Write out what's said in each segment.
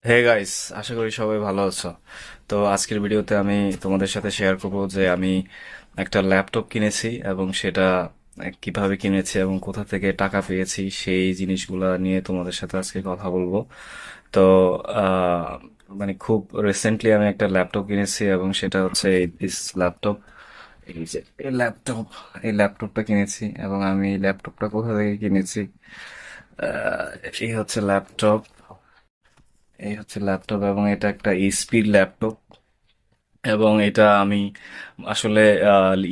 Hey guys, আশা করি সবাই ভালো আছো। তো আজকের ভিডিওতে আমি তোমাদের সাথে শেয়ার করব যে আমি একটা ল্যাপটপ কিনেছি এবং সেটা কিভাবে কিনেছি এবং কোথা থেকে টাকা পেয়েছি সেই জিনিসগুলা নিয়ে তোমাদের সাথে আজকে কথা বলবো। তো আহ, মানে খুব রিসেন্টলি আমি একটা ল্যাপটপ কিনেছি এবং সেটা হচ্ছে দিস ল্যাপটপ। এই যে এই ল্যাপটপটা কিনেছি এবং আমি এই ল্যাপটপটা কোথা থেকে কিনেছি। আহ, এই হচ্ছে ল্যাপটপ এবং এটা একটা এইচপির ল্যাপটপ। এবং এটা আমি আসলে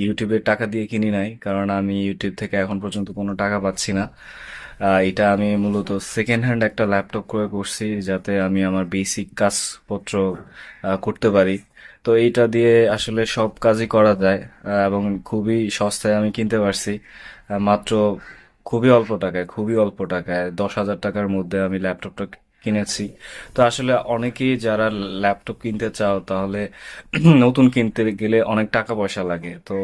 ইউটিউবে টাকা দিয়ে কিনি নাই, কারণ আমি ইউটিউব থেকে এখন পর্যন্ত কোনো টাকা পাচ্ছি না। এটা আমি মূলত সেকেন্ড হ্যান্ড একটা ল্যাপটপ ক্রয় করছি যাতে আমি আমার বেসিক কাজপত্র করতে পারি। তো এইটা দিয়ে আসলে সব কাজই করা যায়, এবং খুবই সস্তায় আমি কিনতে পারছি। মাত্র খুবই অল্প টাকায় 10,000 টাকার মধ্যে আমি ল্যাপটপটা কিনেছি। তো আসলে অনেকেই যারা ল্যাপটপ কিনতে চাও তাহলে নতুন কিনতে গেলে অনেক টাকা পয়সা লাগে। তো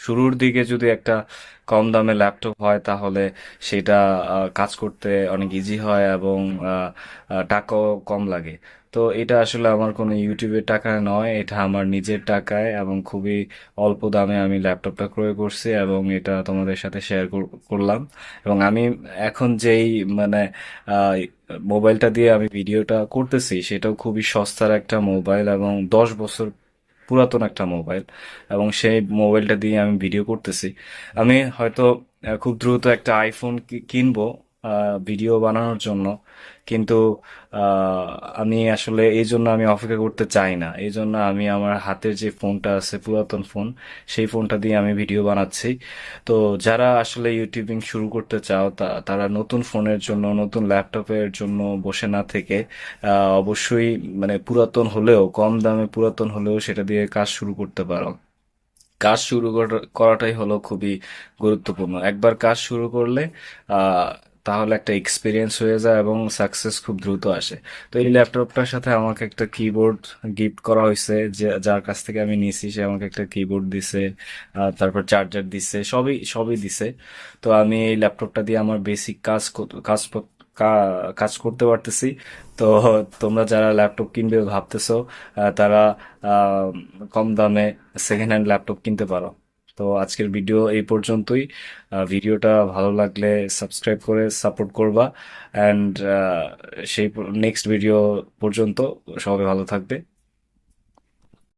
শুরুর দিকে যদি একটা কম দামে ল্যাপটপ হয় তাহলে সেটা কাজ করতে অনেক ইজি হয় এবং টাকাও কম লাগে। তো এটা আসলে আমার কোনো ইউটিউবের টাকা নয়, এটা আমার নিজের টাকায় এবং খুবই অল্প দামে আমি ল্যাপটপটা ক্রয় করছি এবং এটা তোমাদের সাথে শেয়ার করলাম। এবং আমি এখন যেই মানে আহ, মোবাইলটা দিয়ে আমি ভিডিওটা করতেছি সেটাও খুবই সস্তার একটা মোবাইল এবং 10 বছর পুরাতন একটা মোবাইল। এবং সেই মোবাইলটা দিয়ে আমি ভিডিও করতেছি। আমি হয়তো খুব দ্রুত একটা আইফোন কিনবো ভিডিও বানানোর জন্য, কিন্তু আহ, আমি আসলে এই জন্য আমি অপেক্ষা করতে চাই না। এই জন্য আমি আমার হাতের যে ফোনটা আছে, পুরাতন ফোন, সেই ফোনটা দিয়ে আমি ভিডিও বানাচ্ছি। তো যারা আসলে ইউটিউবিং শুরু করতে চাও তারা নতুন ফোনের জন্য, নতুন ল্যাপটপের জন্য বসে না থেকে অবশ্যই মানে পুরাতন হলেও, কম দামে পুরাতন হলেও সেটা দিয়ে কাজ শুরু করতে পারো। কাজ শুরু করাটাই হলো খুবই গুরুত্বপূর্ণ। একবার কাজ শুরু করলে আহ, তাহলে একটা এক্সপিরিয়েন্স হয়ে যায় এবং সাকসেস খুব দ্রুত আসে। তো এই ল্যাপটপটার সাথে আমাকে একটা কিবোর্ড গিফট করা হয়েছে, যে যার কাছ থেকে আমি নিয়েছি সে আমাকে একটা কিবোর্ড দিছে, তারপর চার্জার দিছে, সবই সবই দিছে। তো আমি এই ল্যাপটপটা দিয়ে আমার বেসিক কাজ করতে পারতেছি। তো তোমরা যারা ল্যাপটপ কিনবে ভাবতেছো, তারা আহ, কম দামে সেকেন্ড হ্যান্ড ল্যাপটপ কিনতে পারো। তো আজকের ভিডিও এই পর্যন্তই। ভিডিওটা ভালো লাগলে সাবস্ক্রাইব করে সাপোর্ট করবা। অ্যান্ড সেই নেক্সট ভিডিও পর্যন্ত সবাই ভালো থাকবে।